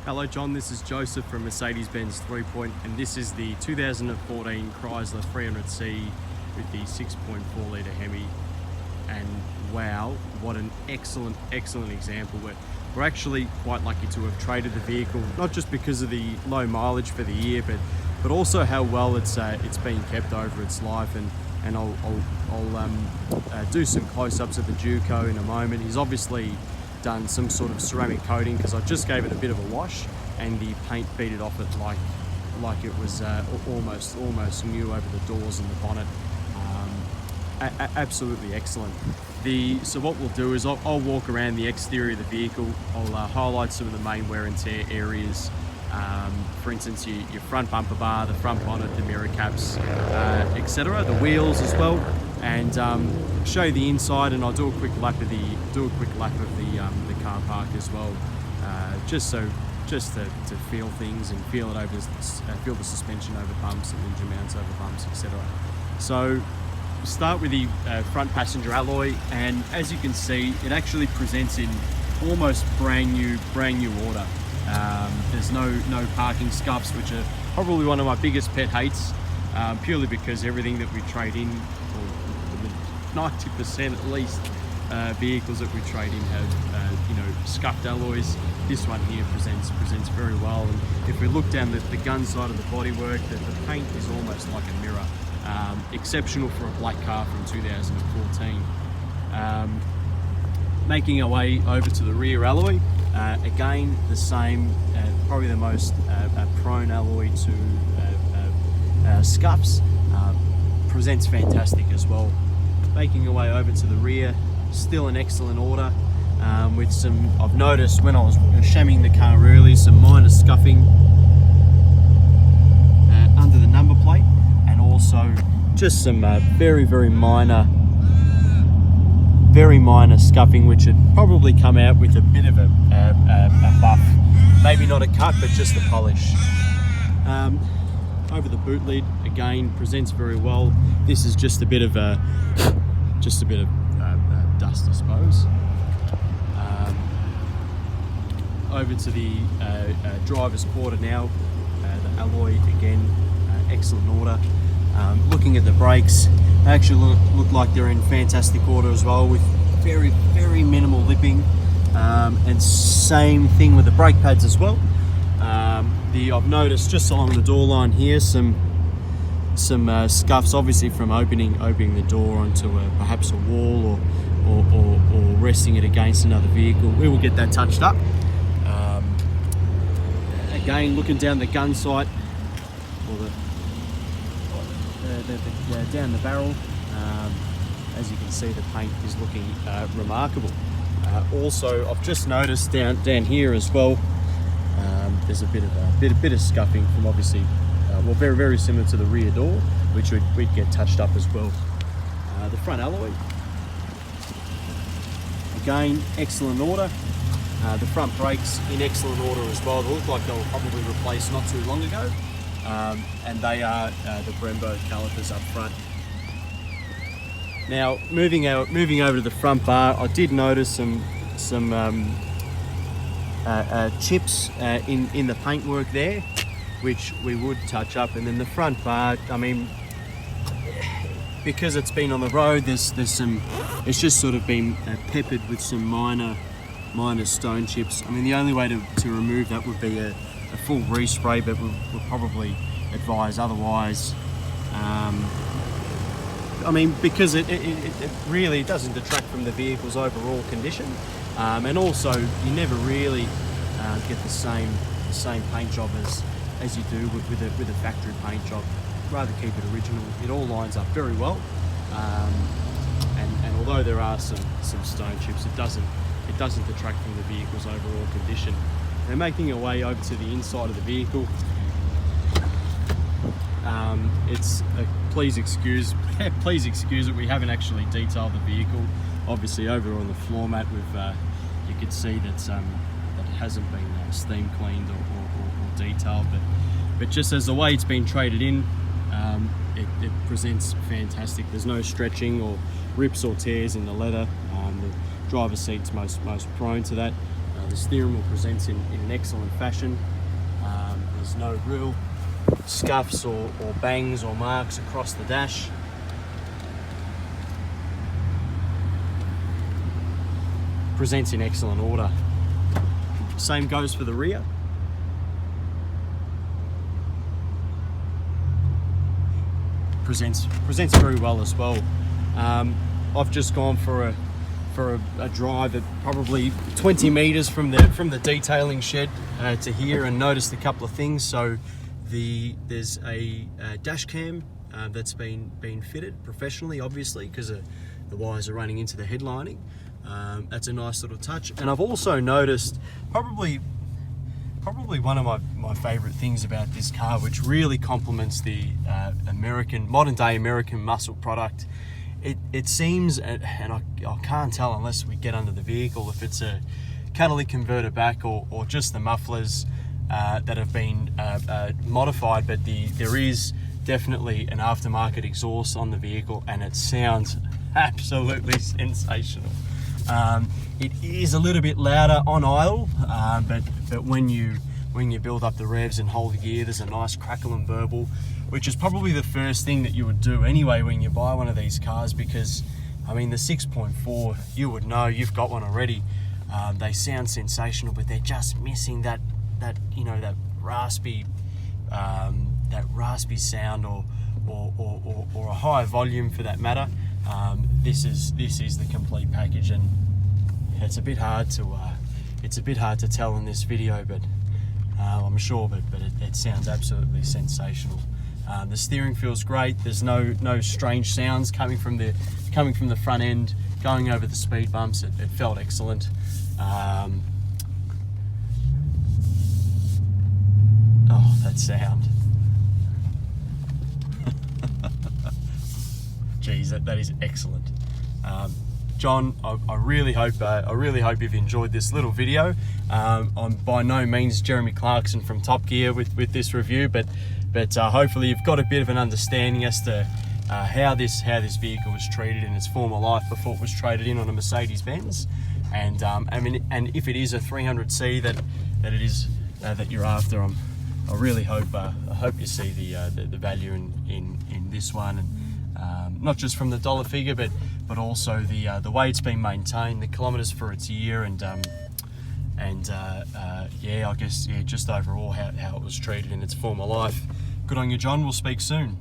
Hello John, this is Joseph from Mercedes-Benz 3-Point, and this is the 2014 Chrysler 300C with the 6.4 litre Hemi. And wow, what an excellent example. We're actually quite lucky to have traded the vehicle, not just because of the low mileage for the year, but also how well it's been kept over its life. And I'll do some close-ups of the Duco in a moment. He's obviously done some sort of ceramic coating because I just gave it a bit of a wash and the paint beat it off it like it was almost new over the doors and the bonnet. Absolutely excellent. So what we'll do is I'll walk around the exterior of the vehicle. I'll highlight some of the main wear and tear areas. For instance, your front bumper bar, the front bonnet, the mirror caps, etc. The wheels as well, and show you the inside. And I'll do a quick lap of the car park as well, just to feel things and feel the suspension over bumps and engine mounts over bumps, etc. So start with the front passenger alloy, and as you can see, it actually presents in almost brand new order. There's no parking scuffs, which are probably one of my biggest pet hates, purely because everything that we trade in, or 90% at least, vehicles that we trade in have scuffed alloys. This one here presents very well, and if we look down the gun side of the bodywork, the paint is almost like a mirror. Exceptional for a black car from 2014. Making our way over to the rear alloy, again the same, probably the most prone alloy to scuffs. Presents fantastic as well. Making our way over to the rear, still in excellent order, with some, I've noticed when I was shamming the car earlier, some minor scuffing under the number plate, and also just some very minor scuffing, which had probably come out with a bit of a buff, maybe not a cut, but just a polish. Over the boot lid, again, presents very well. This is just a bit of dust, I suppose. Over to the driver's quarter now. The alloy, again, excellent order. Looking at the brakes, they actually look like they're in fantastic order as well, with very minimal lipping, and same thing with the brake pads as well. I've noticed just along the door line here some scuffs, obviously from opening the door onto perhaps a wall or resting it against another vehicle. We will get that touched up. Again, looking down the gun sight, or down the barrel, as you can see, the paint is looking remarkable. Also, I've just noticed down here as well, there's a bit of scuffing from, obviously, well, very similar to the rear door, which we'd get touched up as well. The front alloy, again, excellent order. The front brakes in excellent order as well. They look like they were probably replaced not too long ago, and they are the Brembo calipers up front. Now, moving over to the front bar, I did notice some chips in the paintwork there, which we would touch up. And then the front bar, I mean, because it's been on the road, there's some, it's just sort of been peppered with some minor stone chips. I mean, the only way to remove that would be a full respray, but we'll probably advise otherwise. I mean, because it really doesn't detract from the vehicle's overall condition, and also you never really get the same paint job as you do with a factory paint job. Rather keep it original. It all lines up very well, and although there are some stone chips, it doesn't detract from the vehicle's overall condition. Now, making our way over to the inside of the vehicle, please excuse that we haven't actually detailed the vehicle. Obviously, over on the floor mat, you could see that it hasn't been steam cleaned or detailed, but just as the way it's been traded in, it presents fantastic. There's no stretching or rips or tears in the leather. The driver's seat's most prone to that. The steering wheel presents in an excellent fashion. There's no real scuffs or bangs or marks across the dash. Presents in excellent order. Same goes for the rear. Presents very well as well. I've just gone for a drive at probably 20 meters from the detailing shed to here, and noticed a couple of things. So there's a dash cam that's been fitted professionally, obviously, because the wires are running into the headlining. That's a nice little touch. And I've also noticed probably one of my favorite things about this car, which really complements the modern day American muscle product. It seems, and I can't tell unless we get under the vehicle, if it's a catalytic converter back or just the mufflers that have been modified, but there is definitely an aftermarket exhaust on the vehicle, and it sounds absolutely sensational. It is a little bit louder on idle, but when you build up the revs and hold the gear, there's a nice crackle and burble, which is probably the first thing that you would do anyway when you buy one of these cars, because I mean the 6.4, you would know, you've got one already. They sound sensational, but they're just missing that raspy sound or a higher volume for that matter. This is the complete package, and it's a bit hard to tell in this video, but I'm sure, but it sounds absolutely sensational. The steering feels great. There's no strange sounds coming from the front end going over the speed bumps. It felt excellent. Oh, that sound. Geez, that is excellent. John, I really hope you've enjoyed this little video. I'm by no means Jeremy Clarkson from Top Gear with this review, but hopefully you've got a bit of an understanding as to how this vehicle was treated in its former life before it was traded in on a Mercedes-Benz. And and if it is a 300C that you're after, I really hope you see the value in this one, and not just from the dollar figure, but also the way it's been maintained, the kilometers for its year, and I guess just overall how it was treated in its former life. Good on you, John. We'll speak soon.